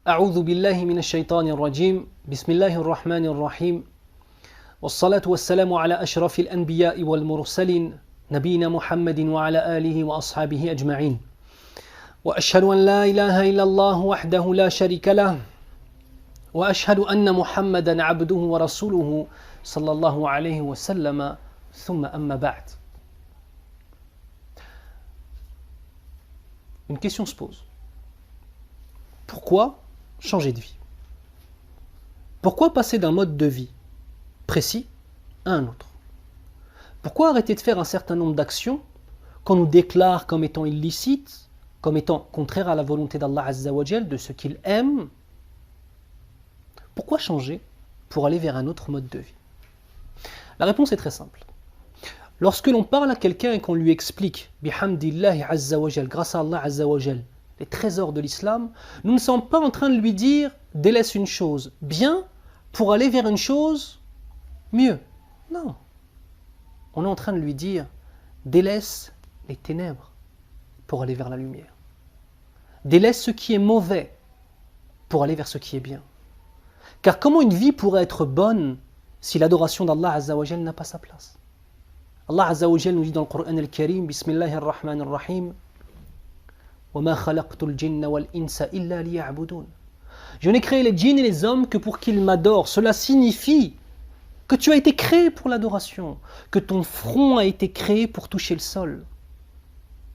أعوذ بالله من الشيطان الرجيم بسم الله الرحمن الرحيم والصلاة والسلام على أشرف الأنبياء والمرسلين نبينا محمد وعلى آله وأصحابه أجمعين وأشهد أن لا إله إلا الله وحده لا شريك له وأشهد أن محمدا عبده ورسوله صلى الله عليه وسلم ثم أما بعد. Une question se pose. Pourquoi changer de vie? Pourquoi passer d'un mode de vie précis à un autre? Pourquoi arrêter de faire un certain nombre d'actions qu'on nous déclare comme étant illicites, comme étant contraires à la volonté d'Allah Azza wa Jal, de ce qu'il aime? Pourquoi changer pour aller vers un autre mode de vie? La réponse est très simple. Lorsque l'on parle à quelqu'un et qu'on lui explique, bihamdillahi Azza wa Jal, grâce à Allah Azza wa Jal, les trésors de l'islam, nous ne sommes pas en train de lui dire délaisse une chose bien pour aller vers une chose mieux. Non. On est en train de lui dire délaisse les ténèbres pour aller vers la lumière. Délaisse ce qui est mauvais pour aller vers ce qui est bien. Car comment une vie pourrait être bonne si l'adoration d'Allah Azza wa Jal n'a pas sa place? Allah Azza wa Jal nous dit dans le Coran al-Karim, Bismillahir Rahmanir Rahim, وَمَا خَلَقْتُ الْجِنَّ وَالْإِنسَ إِلَّا لِيَعْبُدُونَ. Je n'ai créé les djinns et les hommes que pour qu'ils m'adorent. Cela signifie que tu as été créé pour l'adoration, que ton front a été créé pour toucher le sol,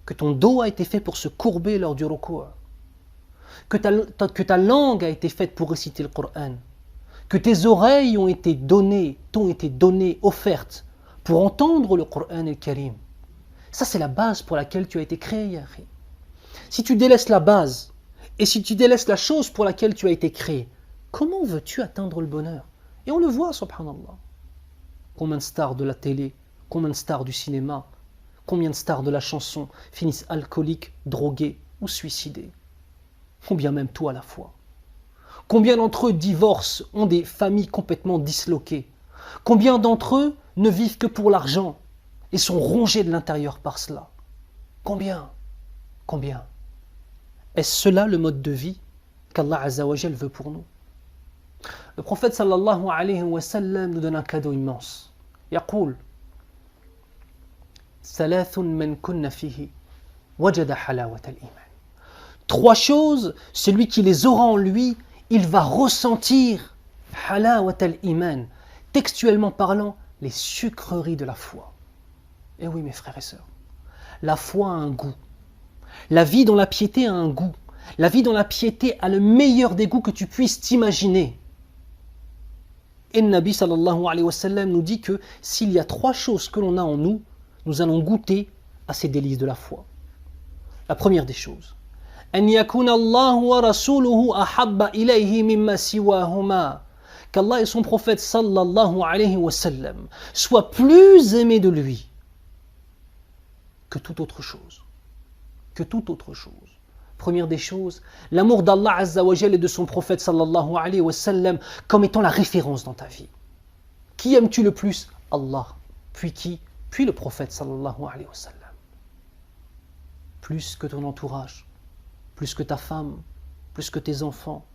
que ton dos a été fait pour se courber lors du ruku', que ta langue a été faite pour réciter le Coran, que tes oreilles t'ont été données, offertes pour entendre le Coran al-Karim. Ça, c'est la base pour laquelle tu as été créé, Yahri. Si tu délaisses la base et si tu délaisses la chose pour laquelle tu as été créé, comment veux-tu atteindre le bonheur? Et on le voit, subhanallah. Combien de stars de la télé, combien de stars du cinéma, combien de stars de la chanson finissent alcooliques, drogués ou suicidés? Combien même tout à la fois? Combien d'entre eux divorcent, ont des familles complètement disloquées? Combien d'entre eux ne vivent que pour l'argent et sont rongés de l'intérieur par cela? Combien? Combien? Est-ce cela le mode de vie qu'Allah Azza wa Jal veut pour nous? Le prophète sallallahu alayhi wa sallam nous donne un cadeau immense. يقول ثلاث من كن فيه وجد حلاوة الإيمان. Trois choses, celui qui les aura en lui, il va ressentir حلاوة الإيمان. Textuellement parlant, les sucreries de la foi. Et oui mes frères et sœurs, la foi a un goût. La vie dans la piété a un goût. La vie dans la piété a le meilleur des goûts que tu puisses t'imaginer. Et le Nabi sallallahu alayhi wa sallam nous dit que s'il y a trois choses que l'on a en nous, nous allons goûter à ces délices de la foi. La première des choses, أن يكون الله ورسوله أحب إليه مما سواهما. Qu'Allah et son prophète sallallahu alayhi wa sallam soient plus aimés de lui que toute autre chose. Que toute autre chose. Première des choses, l'amour d'Allah Azza wa Jal et de son prophète sallallahu alayhi wa sallam comme étant la référence dans ta vie. Qui aimes-tu le plus? Allah. Puis qui? Puis le prophète sallallahu alayhi wa sallam. Plus que ton entourage, plus que ta femme, plus que tes enfants,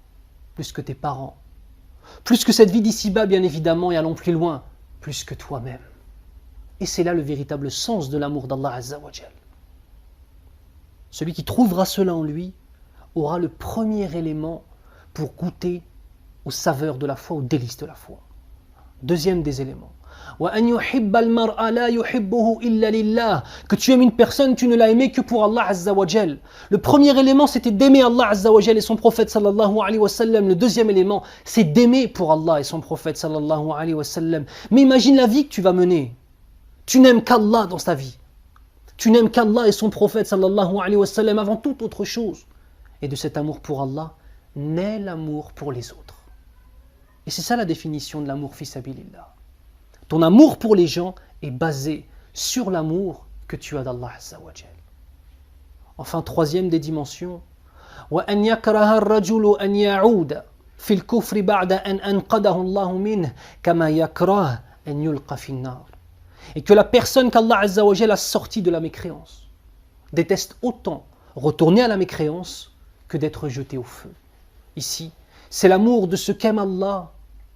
plus que tes parents, plus que cette vie d'ici-bas bien évidemment, et allons plus loin, plus que toi-même. Et c'est là le véritable sens de l'amour d'Allah Azza wa Jal. Celui qui trouvera cela en lui aura le premier élément pour goûter aux saveurs de la foi, aux délices de la foi. Deuxième des éléments. Que tu aimes une personne, tu ne l'as aimé que pour Allah Azza wa Jal. Le premier élément, c'était d'aimer Allah Azza wa Jal et son prophète sallallahu alayhi wa sallam. Le deuxième élément, c'est d'aimer pour Allah et son prophète sallallahu alayhi wa sallam. Mais imagine la vie que tu vas mener. Tu n'aimes qu'Allah dans ta vie. Tu n'aimes qu'Allah et son prophète sallallahu alayhi wa sallam avant toute autre chose. Et de cet amour pour Allah, naît l'amour pour les autres. Et c'est ça la définition de l'amour fi sabilillah. Ton amour pour les gens est basé sur l'amour que tu as d'Allah Azza wa Jal. Enfin, troisième des dimensions, وَأَنْ يَكْرَهَ الرَّجُلُ أَنْ يَعُودَ فِي الْكُفْرِ بَعْدَ أَنْ أَنْقَذَهُ اللَّهُ مِنْهُ كَمَا يَكْرَهُ أَنْ يُلْقَى فِي النَّارِ. Et que la personne qu'Allah Azza wa Jal a sortie de la mécréance déteste autant retourner à la mécréance que d'être jeté au feu. ici, c'est l'amour de ce qu'aime Allah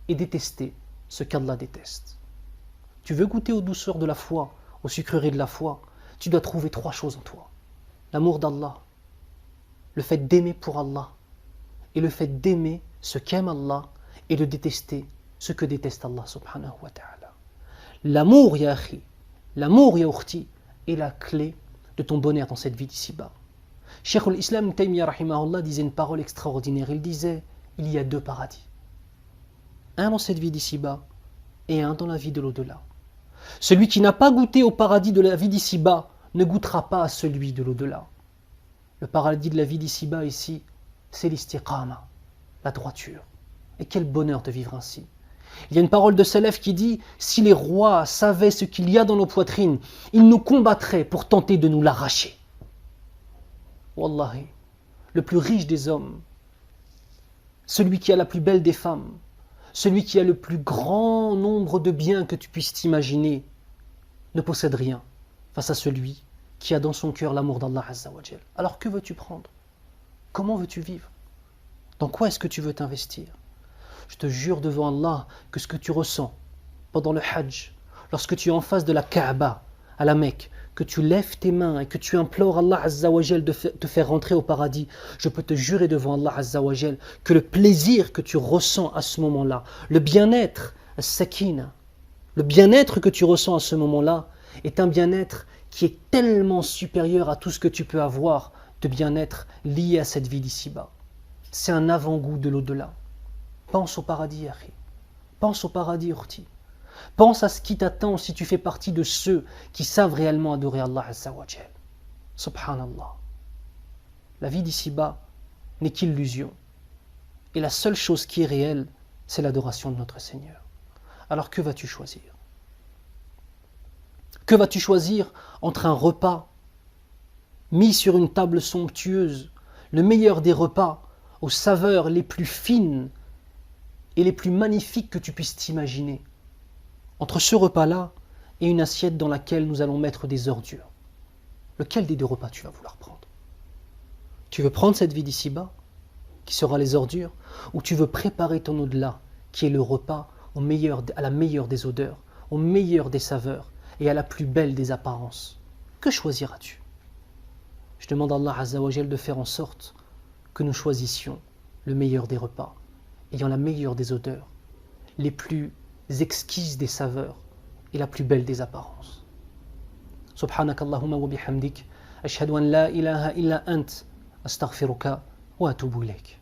et détester ce qu'Allah déteste. Tu veux goûter aux douceurs de la foi, aux sucreries de la foi, tu dois trouver 3 choses en toi. L'amour d'Allah, le fait d'aimer pour Allah et le fait d'aimer ce qu'aime Allah et de détester ce que déteste Allah subhanahu wa ta'ala. L'amour, ya akhi, l'amour, ya ukhti, est la clé de ton bonheur dans cette vie d'ici-bas. Cheikh al-Islam Taymiyyah rahimahullah disait une parole extraordinaire. Il disait, il y a 2 paradis. Un dans cette vie d'ici-bas et un dans la vie de l'au-delà. Celui qui n'a pas goûté au paradis de la vie d'ici-bas ne goûtera pas à celui de l'au-delà. Le paradis de la vie d'ici-bas ici, c'est l'istiqama, la droiture. Et quel bonheur de vivre ainsi. Il y a une parole de Salaf qui dit, si les rois savaient ce qu'il y a dans nos poitrines, ils nous combattraient pour tenter de nous l'arracher. Wallahi, le plus riche des hommes, celui qui a la plus belle des femmes, celui qui a le plus grand nombre de biens que tu puisses t'imaginer, ne possède rien face à celui qui a dans son cœur l'amour d'Allah Azza wa Jal. Alors que veux-tu prendre? Comment veux-tu vivre? Dans quoi est-ce que tu veux t'investir? Je te jure devant Allah que ce que tu ressens pendant le Hajj, lorsque tu es en face de la Kaaba, à la Mecque, que tu lèves tes mains et que tu implores Allah Azza wa Jal de te faire rentrer au paradis, je peux te jurer devant Allah Azza wa Jal que le plaisir que tu ressens à ce moment-là, le bien-être, as-sakina, le bien-être que tu ressens à ce moment-là est un bien-être qui est tellement supérieur à tout ce que tu peux avoir de bien-être lié à cette vie d'ici-bas. C'est un avant-goût de l'au-delà. Pense au paradis, Akhi. Pense au paradis, Urti. Pense à ce qui t'attend si tu fais partie de ceux qui savent réellement adorer Allah Azza wa Jal. Subhanallah. La vie d'ici-bas n'est qu'illusion. Et la seule chose qui est réelle, c'est l'adoration de notre Seigneur. Alors que vas-tu choisir? Que vas-tu choisir entre un repas mis sur une table somptueuse, le meilleur des repas, aux saveurs les plus fines et les plus magnifiques que tu puisses t'imaginer, entre ce repas-là et une assiette dans laquelle nous allons mettre des ordures? Lequel des 2 repas tu vas vouloir prendre? Tu veux prendre cette vie d'ici-bas, qui sera les ordures, ou tu veux préparer ton au-delà, qui est le repas à la meilleure des odeurs, au meilleur des saveurs et à la plus belle des apparences? Que choisiras-tu? Je demande à Allah Azza wa Jal de faire en sorte que nous choisissions le meilleur des repas, ayant la meilleure des odeurs, les plus exquises des saveurs et la plus belle des apparences. Subhanak Allahumma wa bihamdik, ashhadu an la ilaha illa ant, astaghfiruka wa atubu ilayk.